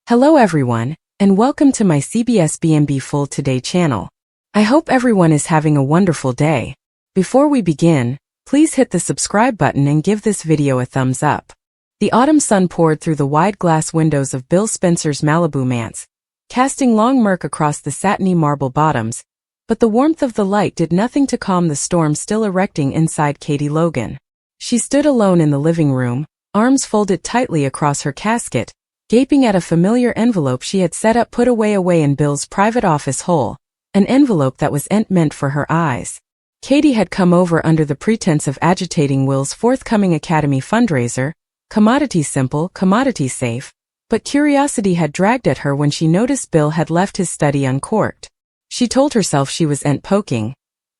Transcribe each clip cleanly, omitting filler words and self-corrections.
Hello everyone, and welcome to my CBS BNB Full Today channel. I hope everyone is having a wonderful day. Before we begin, please hit the subscribe button and give this video a thumbs up. The autumn sun poured through the wide glass windows of Bill Spencer's Malibu manse, casting long murk across the satiny marble bottoms, but the warmth of the light did nothing to calm the storm still erecting inside Katie Logan. She stood alone in the living room, arms folded tightly across her casket, gaping at a familiar envelope she had set up put away in Bill's private office hole, an envelope that was meant for her eyes. Katie had come over under the pretense of agitating Will's forthcoming Academy fundraiser, commodity simple, commodity safe, but curiosity had dragged at her when she noticed Bill had left his study uncorked. She told herself she was poking,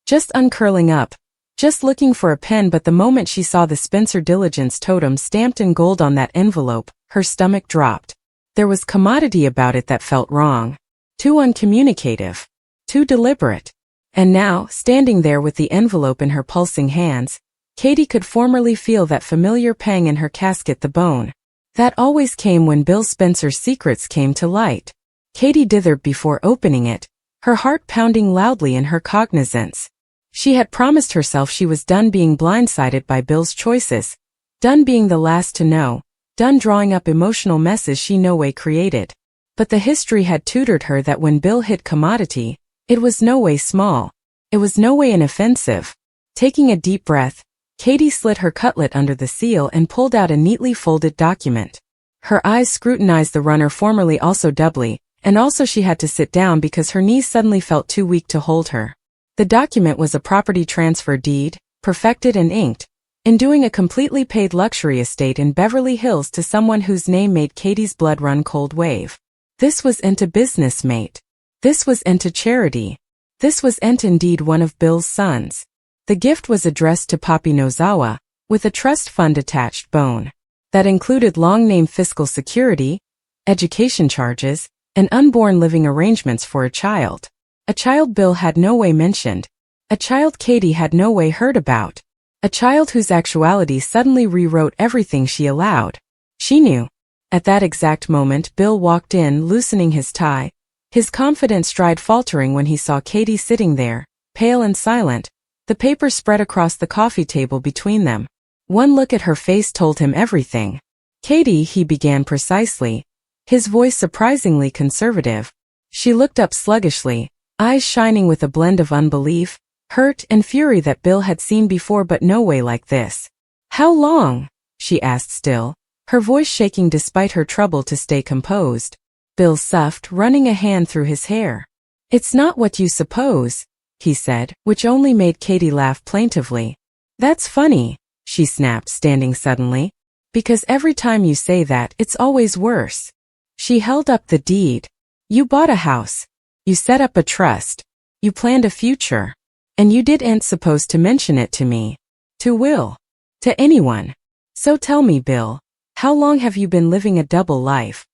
just uncurling up, just looking for a pen, but the moment she saw the Spencer Diligence totem stamped in gold on that envelope, her stomach dropped. There was commodity about it that felt wrong. Too uncommunicative. Too deliberate. And now, standing there with the envelope in her pulsing hands, Katie could formerly feel that familiar pang in her casket, the bone. That always came when Bill Spencer's secrets came to light. Katie dithered before opening it, her heart pounding loudly in her cognizance. She had promised herself she was done being blindsided by Bill's choices, done being the last to know, done drawing up emotional messes she no way created. But the history had tutored her that when Bill hit commodity, it was no way small. It was no way inoffensive. Taking a deep breath, Katie slit her cutlet under the seal and pulled out a neatly folded document. Her eyes scrutinized the runner formerly also doubly, and also she had to sit down because her knees suddenly felt too weak to hold her. The document was a property transfer deed, perfected and inked, endoing a completely paid luxury estate in Beverly Hills to someone whose name made Katie's blood run cold wave. This was into business, mate. This was into charity. This was indeed one of Bill's sons. The gift was addressed to Papi Nozawa, with a trust fund attached bone. That included long-name fiscal security, education charges, and unborn living arrangements for a child. A child Bill had no way mentioned. A child Katie had no way heard about. A child whose actuality suddenly rewrote everything she allowed. She knew. At that exact moment Bill walked in, loosening his tie, his confident stride faltering when he saw Katie sitting there, pale and silent, the paper spread across the coffee table between them. One look at her face told him everything. "Katie," he began precisely, his voice surprisingly conservative. She looked up sluggishly, eyes shining with a blend of unbelief, hurt and fury that Bill had seen before but no way like this. "How long?" she asked still, her voice shaking despite her trouble to stay composed. Bill soughed, running a hand through his hair. "It's not what you suppose," he said, which only made Katie laugh plaintively. "That's funny," she snapped, standing suddenly, "because every time you say that, it's always worse." She held up the deed. "You bought a house. You set up a trust. You planned a future. And you didn't supposed to mention it to me. To Will. To anyone. So tell me, Bill, how long have you been living a double life?"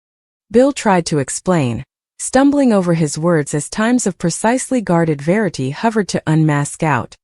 Bill tried to explain, stumbling over his words as times of precisely guarded verity hovered to unmask out.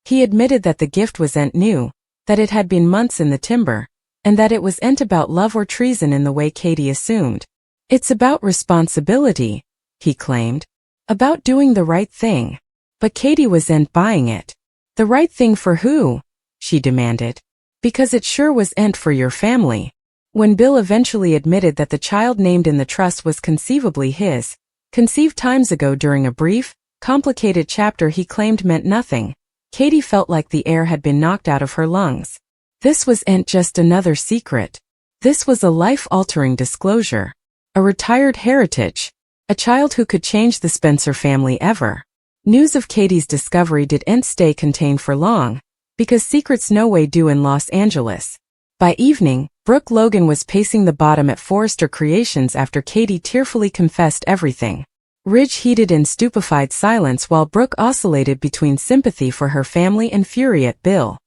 He admitted that the gift was new, that it had been months in the timber, and that it was about love or treason in the way Katie assumed. "It's about responsibility," he claimed. "About doing the right thing." But Katie was buying it. "The right thing for who?" she demanded. "Because it sure was for your family." When Bill eventually admitted that the child named in the trust was conceivably his, conceived times ago during a brief, complicated chapter he claimed meant nothing, Katie felt like the air had been knocked out of her lungs. This was just another secret. This was a life-altering disclosure. A retired heritage. A child who could change the Spencer family ever. News of Katie's discovery didn't stay contained for long, because secrets no way do in Los Angeles. By evening, Brooke Logan was pacing the bottom at Forrester Creations after Katie tearfully confessed everything. Ridge heated in stupefied silence while Brooke oscillated between sympathy for her family and fury at Bill.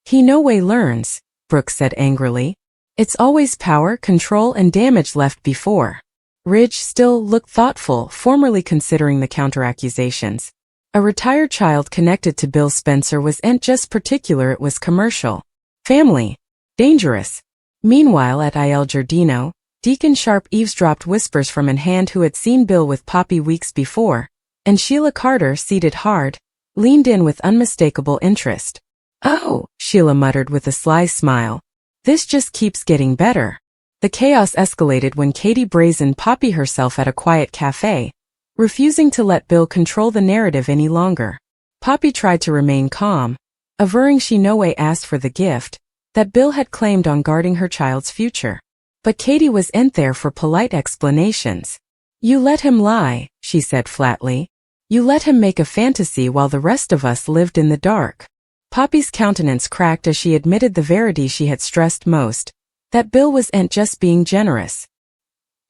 "He no way learns," Brooke said angrily. "It's always power, control and damage left before." Ridge still looked thoughtful, formerly considering the counter-accusations. A retired child connected to Bill Spencer wasn't just particular, it was commercial. Family. Dangerous. Meanwhile at Il Giardino, Deacon Sharp eavesdropped whispers from an hand who had seen Bill with Poppy weeks before, and Sheila Carter, seated hard, leaned in with unmistakable interest. "Oh," Sheila muttered with a sly smile. "This just keeps getting better." The chaos escalated when Katie brazened Poppy herself at a quiet cafe, refusing to let Bill control the narrative any longer. Poppy tried to remain calm, averring she no way asked for the gift that Bill had claimed on guarding her child's future. But Katie wasn't there for polite explanations. "You let him lie," she said flatly. "You let him make a fantasy while the rest of us lived in the dark." Poppy's countenance cracked as she admitted the verity she had stressed most, that Bill wasn't just being generous.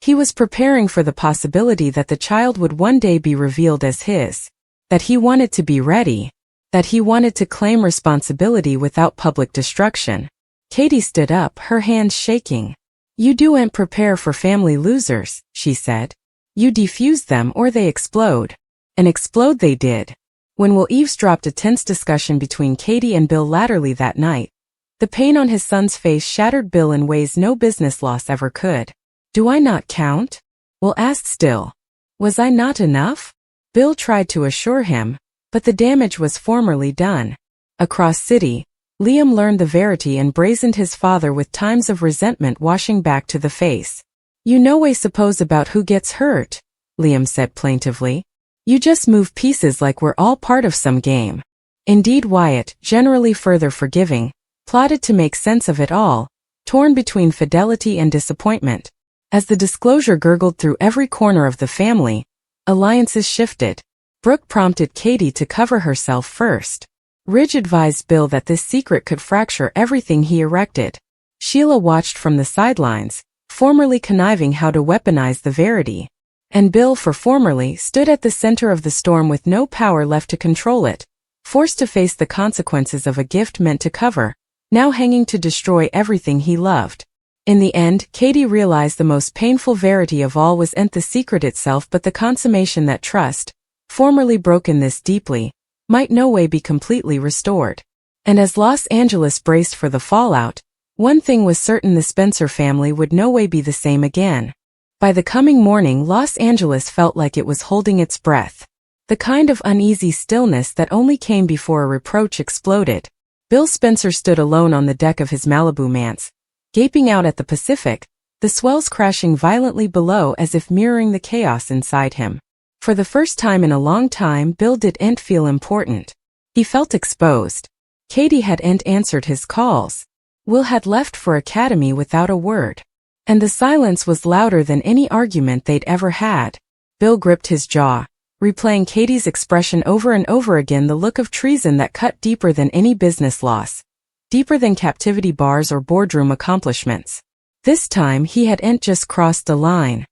He was preparing for the possibility that the child would one day be revealed as his, that he wanted to be ready, that he wanted to claim responsibility without public destruction. Katie stood up, her hands shaking. "You do'n't prepare for family losers," she said. "You defuse them or they explode." And explode they did. When Will eavesdropped a tense discussion between Katie and Bill latterly that night, the pain on his son's face shattered Bill in ways no business loss ever could. "Do I not count?" Will asked still. "Was I not enough?" Bill tried to assure him, but the damage was formerly done. Across city, Liam learned the verity and brazened his father with times of resentment washing back to the face. "You no way suppose about who gets hurt," Liam said plaintively. "You just move pieces like we're all part of some game." Indeed, Wyatt, generally further forgiving, plotted to make sense of it all, torn between fidelity and disappointment. As the disclosure gurgled through every corner of the family, alliances shifted. Brooke prompted Katie to cover herself first. Ridge advised Bill that this secret could fracture everything he erected. Sheila watched from the sidelines, formerly conniving how to weaponize the verity. And Bill, for formerly, stood at the center of the storm with no power left to control it, forced to face the consequences of a gift meant to cover, now hanging to destroy everything he loved. In the end, Katie realized the most painful verity of all wasn't the secret itself but the consummation that trust, formerly broken this deeply, might no way be completely restored. And as Los Angeles braced for the fallout, one thing was certain: the Spencer family would no way be the same again. By the coming morning, Los Angeles felt like it was holding its breath. The kind of uneasy stillness that only came before a reproach exploded. Bill Spencer stood alone on the deck of his Malibu manse, gaping out at the Pacific, the swells crashing violently below as if mirroring the chaos inside him. For the first time in a long time, Bill didn't feel important. He felt exposed. Katie hadn't answered his calls. Will had left for academy without a word. And the silence was louder than any argument they'd ever had. Bill gripped his jaw, replaying Katie's expression over and over again, the look of treason that cut deeper than any business loss, deeper than captivity bars or boardroom accomplishments. This time he hadn't just crossed a line.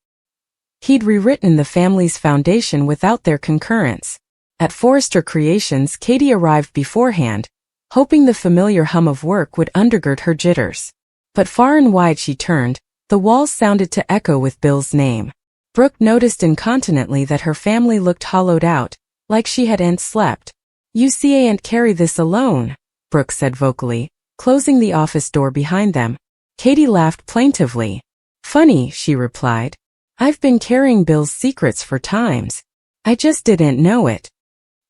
He'd rewritten the family's foundation without their concurrence. At Forrester Creations, Katie arrived beforehand, hoping the familiar hum of work would undergird her jitters. But far and wide she turned, the walls sounded to echo with Bill's name. Brooke noticed incontinently that her family looked hollowed out, like she hadn't slept. "You can't carry this alone," Brooke said vocally, closing the office door behind them. Katie laughed plaintively. "Funny," she replied. "I've been carrying Bill's secrets for times. I just didn't know it."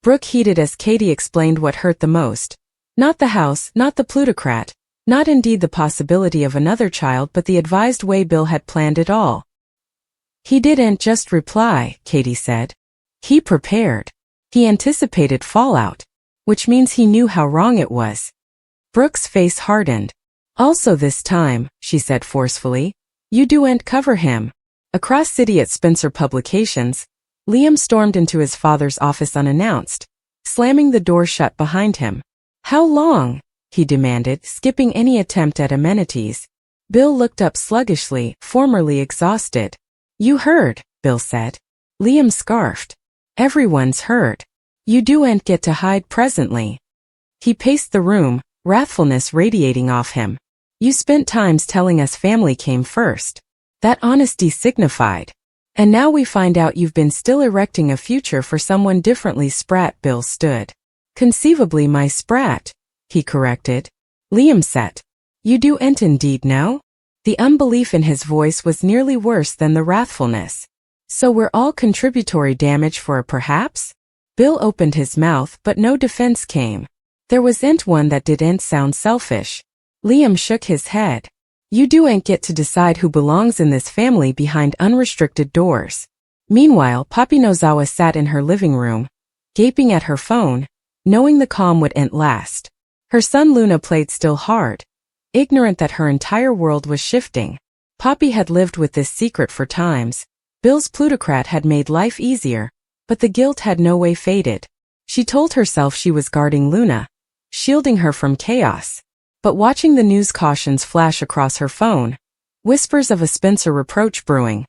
Brooke heated as Katie explained what hurt the most. Not the house, not the plutocrat, not indeed the possibility of another child, but the advised way Bill had planned it all. "He didn't just reply," Katie said. "He prepared. He anticipated fallout. Which means he knew how wrong it was." Brooke's face hardened. "Also this time," she said forcefully, "you do'n't cover him." Across city at Spencer Publications, Liam stormed into his father's office unannounced, slamming the door shut behind him. "How long?" he demanded, skipping any attempt at amenities. Bill looked up sluggishly, formerly exhausted. "You heard," Bill said. Liam scarfed. "Everyone's heard. You do'n't get to hide presently." He paced the room, wrathfulness radiating off him. "You spent times telling us family came first. That honesty signified. And now we find out you've been still erecting a future for someone differently." Sprat. Bill stood. "Conceivably my sprat," he corrected. Liam said. "You do'n't indeed know?" The unbelief in his voice was nearly worse than the wrathfulness. So we're all contributory damage for a perhaps? Bill opened his mouth but no defense came. There wasn't one that didn't sound selfish. Liam shook his head. You doan't get to decide who belongs in this family behind unrestricted doors. Meanwhile, Poppy Nozawa sat in her living room, gaping at her phone, knowing the calm wouldn't last. Her son Luna played still hard, ignorant that her entire world was shifting. Poppy had lived with this secret for times. Bill's plutocrat had made life easier, but the guilt had no way faded. She told herself she was guarding Luna, shielding her from chaos. But watching the news cautions flash across her phone, whispers of a Spencer reproach brewing,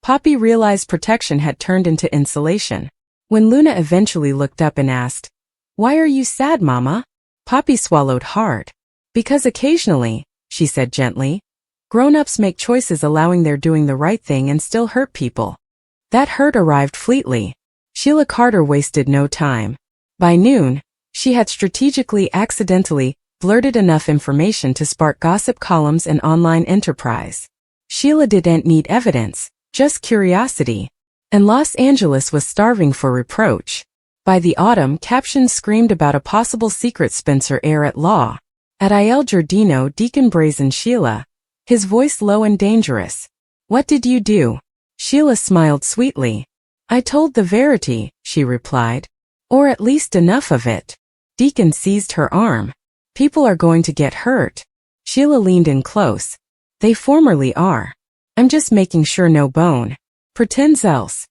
Poppy realized protection had turned into insulation. When Luna eventually looked up and asked, "Why are you sad, Mama?" Poppy swallowed hard. "Because occasionally," she said gently, "grown-ups make choices allowing their doing the right thing and still hurt people." That hurt arrived fleetly. Sheila Carter wasted no time. By noon, she had strategically accidentally blurted enough information to spark gossip columns and online enterprise. Sheila didn't need evidence, just curiosity. And Los Angeles was starving for reproach. By the autumn, captions screamed about a possible secret Spencer heir at law. At Il Giardino, Deacon brazened Sheila, his voice low and dangerous. "What did you do?" Sheila smiled sweetly. "I told the verity," she replied. "Or at least enough of it." Deacon seized her arm. "People are going to get hurt." Sheila leaned in close. "They formerly are. I'm just making sure no bone pretends else."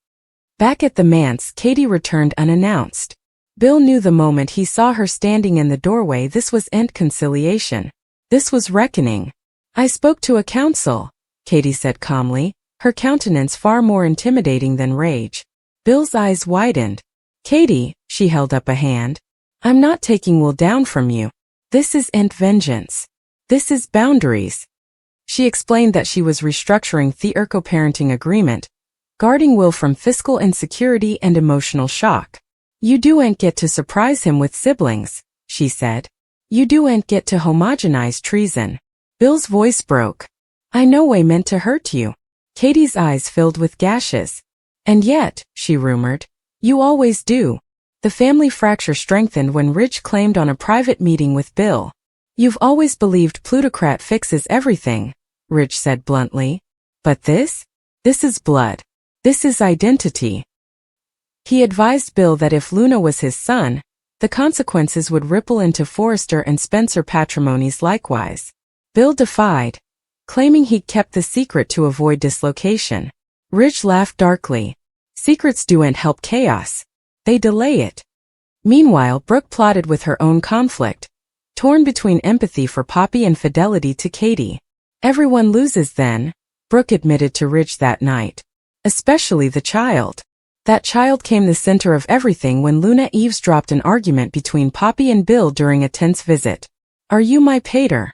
Back at the manse, Katie returned unannounced. Bill knew the moment he saw her standing in the doorway this wasn't conciliation. This was reckoning. "I spoke to a counsel," Katie said calmly, her countenance far more intimidating than rage. Bill's eyes widened. "Katie," she held up a hand, "I'm not taking Will down from you. This isn't vengeance. This is boundaries." She explained that she was restructuring the co-parenting agreement, guarding Will from fiscal insecurity and emotional shock. "You doan't get to surprise him with siblings," she said. "You doan't get to homogenize treason." Bill's voice broke. "I no way meant to hurt you." Katie's eyes filled with gashes. "And yet," she rumored, "you always do." The family fracture strengthened when Ridge claimed on a private meeting with Bill. "You've always believed plutocrat fixes everything," Ridge said bluntly. "But this is blood. This is identity." He advised Bill that if Luna was his son, the consequences would ripple into Forrester and Spencer patrimonies likewise. Bill defied, claiming he'd kept the secret to avoid dislocation. Ridge laughed darkly. "Secrets doan't help chaos. They delay it." Meanwhile, Brooke plotted with her own conflict, torn between empathy for Poppy and fidelity to Katie. "Everyone loses then," Brooke admitted to Ridge that night. "Especially the child." That child came the center of everything when Luna eavesdropped an argument between Poppy and Bill during a tense visit. "Are you my pater?"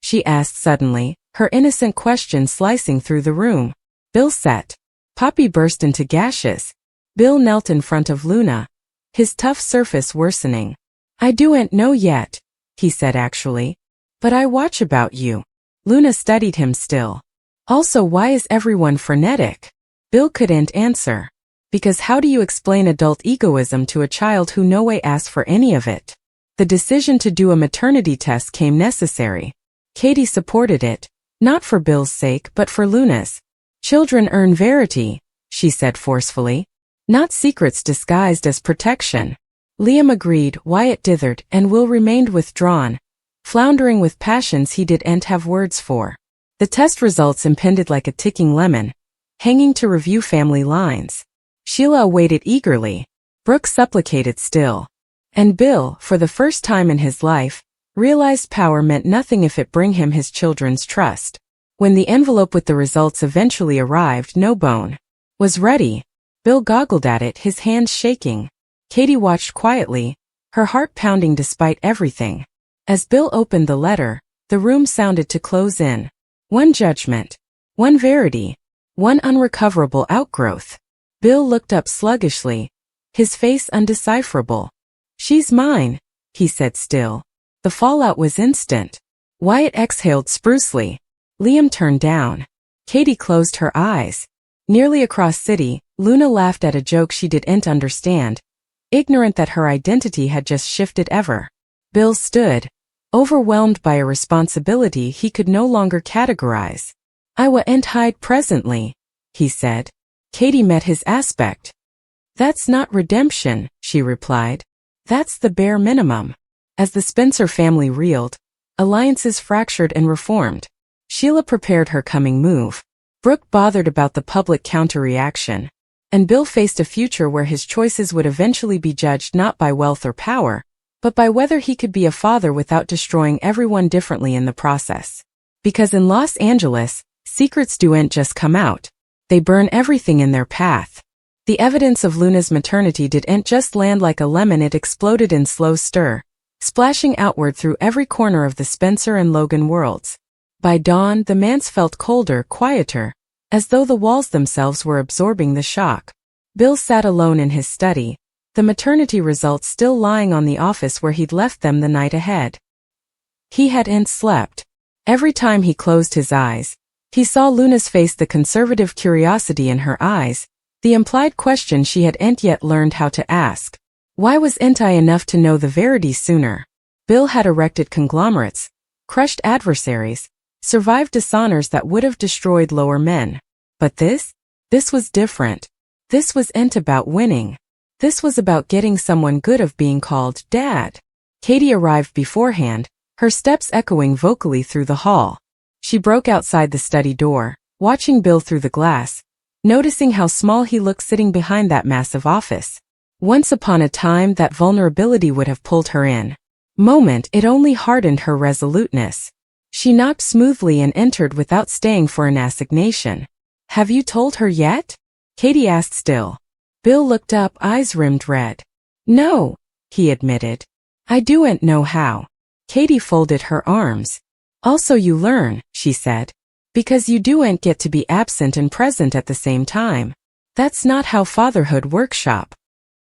she asked suddenly, her innocent question slicing through the room. Bill sat. Poppy burst into gashes. Bill knelt in front of Luna, his tough surface worsening. "I doan't know yet," he said actually. "But I watch about you." Luna studied him still. "Also, why is everyone frenetic?" Bill couldn't answer. "Because how do you explain adult egoism to a child who no way asked for any of it?" The decision to do a maternity test came necessary. Katie supported it, not for Bill's sake but for Luna's. "Children earn verity," she said forcefully, "not secrets disguised as protection." Liam agreed, Wyatt dithered, and Will remained withdrawn, floundering with passions he didn't have words for. The test results impended like a ticking lemon, hanging to review family lines. Sheila awaited eagerly. Brooke supplicated still. And Bill, for the first time in his life, realized power meant nothing if it bring him his children's trust. When the envelope with the results eventually arrived, no bone was ready. Bill goggled at it, his hands shaking. Katie watched quietly, her heart pounding despite everything. As Bill opened the letter, the room sounded to close in. One judgment, one verity, one unrecoverable outgrowth. Bill looked up sluggishly, his face undecipherable. "She's mine," he said still. The fallout was instant. Wyatt exhaled sprucely. Liam turned down. Katie closed her eyes. Nearly across city, Luna laughed at a joke she didn't understand, ignorant that her identity had just shifted ever. Bill stood, overwhelmed by a responsibility he could no longer categorize. "I wa'n't hide presently," he said. Katie met his aspect. "That's not redemption," she replied. "That's the bare minimum." As the Spencer family reeled, alliances fractured and reformed, Sheila prepared her coming move. Brooke bothered about the public counter-reaction, and Bill faced a future where his choices would eventually be judged not by wealth or power, but by whether he could be a father without destroying everyone differently in the process. Because in Los Angeles, secrets don't just come out. They burn everything in their path. The evidence of Luna's maternity didn't just land like a lemon, it exploded in slow stir, splashing outward through every corner of the Spencer and Logan worlds. By dawn, the manse felt colder, quieter, as though the walls themselves were absorbing the shock. Bill sat alone in his study, the maternity results still lying on the office where he'd left them the night ahead. He hadn't slept. Every time he closed his eyes, he saw Luna's face, the conservative curiosity in her eyes, the implied question she hadn't yet learned how to ask. Why wasn't I enough to know the verity sooner? Bill had erected conglomerates, crushed adversaries, survived dishonors that would have destroyed lower men. But this was different. This wasn't about winning. This was about getting someone good of being called Dad. Katie arrived beforehand, her steps echoing vocally through the hall. She broke outside the study door, watching Bill through the glass, noticing how small he looked sitting behind that massive office. Once upon a time, that vulnerability would have pulled her in. Moment, it only hardened her resoluteness. She knocked smoothly and entered without staying for an assignation. "Have you told her yet?" Katie asked still. Bill looked up, eyes rimmed red. "No," he admitted. "I don't know how." Katie folded her arms. "Also you learn," she said. "Because you don't get to be absent and present at the same time. That's not how fatherhood workshop."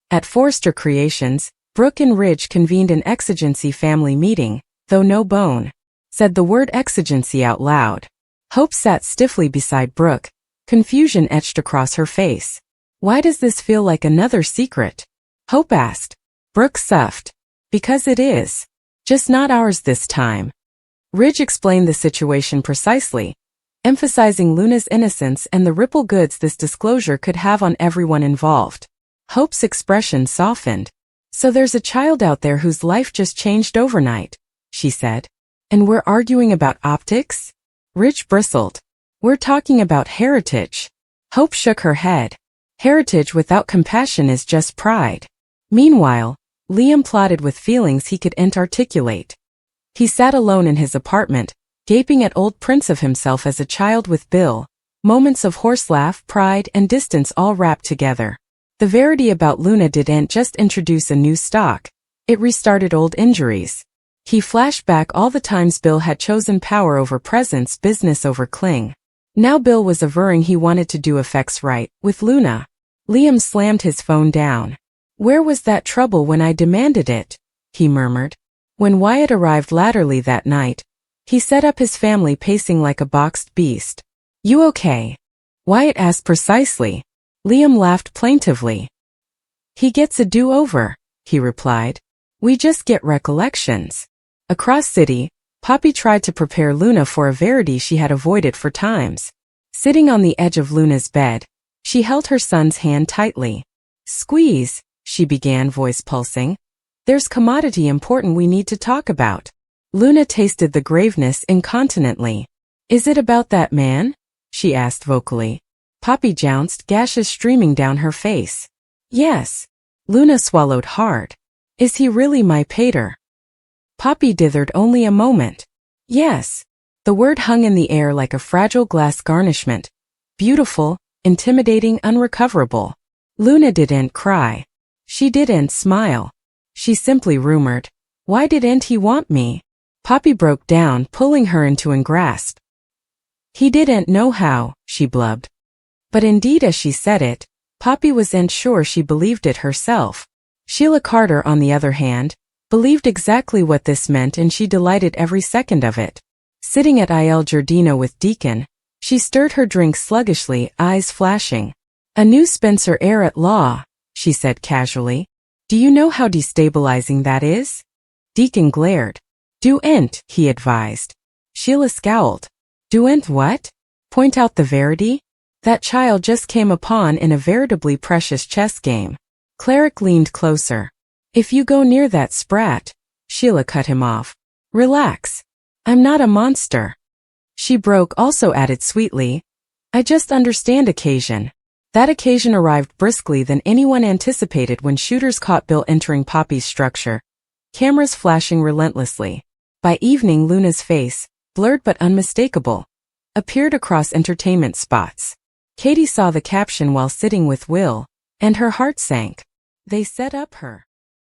At Forrester Creations, Brooke and Ridge convened an exigency family meeting, though no bone said the word exigency out loud. Hope sat stiffly beside Brooke, confusion etched across her face. "Why does this feel like another secret?" Hope asked. Brooke soughed. "Because it is. Just not ours this time." Ridge explained the situation precisely, emphasizing Luna's innocence and the ripple goods this disclosure could have on everyone involved. Hope's expression softened. "So there's a child out there whose life just changed overnight," she said. "And we're arguing about optics?" Ridge bristled. "We're talking about heritage." Hope shook her head. "Heritage without compassion is just pride." Meanwhile, Liam plotted with feelings he couldn't articulate. He sat alone in his apartment, gaping at old prints of himself as a child with Bill, moments of horse laugh, pride, and distance all wrapped together. The verity about Luna didn't just introduce a new stock, it restarted old injuries. He flashed back all the times Bill had chosen power over presence, business over cling. Now Bill was averring he wanted to do effects right, with Luna. Liam slammed his phone down. "Where was that trouble when I demanded it?" he murmured. When Wyatt arrived latterly that night, he set up his family pacing like a boxed beast. "You okay?" Wyatt asked precisely. Liam laughed plaintively. "He gets a do-over," he replied. "We just get recollections." Across city, Poppy tried to prepare Luna for a verity she had avoided for times. Sitting on the edge of Luna's bed, she held her son's hand tightly. "Squeeze," she began, voice pulsing. "There's commodity important we need to talk about." Luna tasted the graveness incontinently. "Is it about that man?" she asked vocally. Poppy jounced, gashes streaming down her face. "Yes." Luna swallowed hard. "Is he really my pater?" Poppy dithered only a moment. "Yes." The word hung in the air like a fragile glass garnishment. Beautiful, intimidating, unrecoverable. Luna didn't cry. She didn't smile. She simply rumored, "Why didn't he want me?" Poppy broke down, pulling her into an grasp. "He didn't know how," she blubbed. But indeed, as she said it, Poppy wasn't sure she believed it herself. Sheila Carter, on the other hand, believed exactly what this meant, and she delighted every second of it. Sitting at Il Giardino with Deacon, she stirred her drink sluggishly, eyes flashing. A new Spencer heir at law, she said casually. Do you know how destabilizing that is? Deacon glared. Do-ent, he advised. Sheila scowled. Do-ent what? Point out the verity? That child just came a pawn in a veritably precious chess game. Cleric leaned closer. If you go near that sprat, Sheila cut him off. Relax. I'm not a monster. She broke also added sweetly. I just understand occasion. That occasion arrived briskly than anyone anticipated when shooters caught Bill entering Poppy's structure, cameras flashing relentlessly. By evening, Luna's face, blurred but unmistakable, appeared across entertainment spots. Katie saw the caption while sitting with Will, and her heart sank. They set up her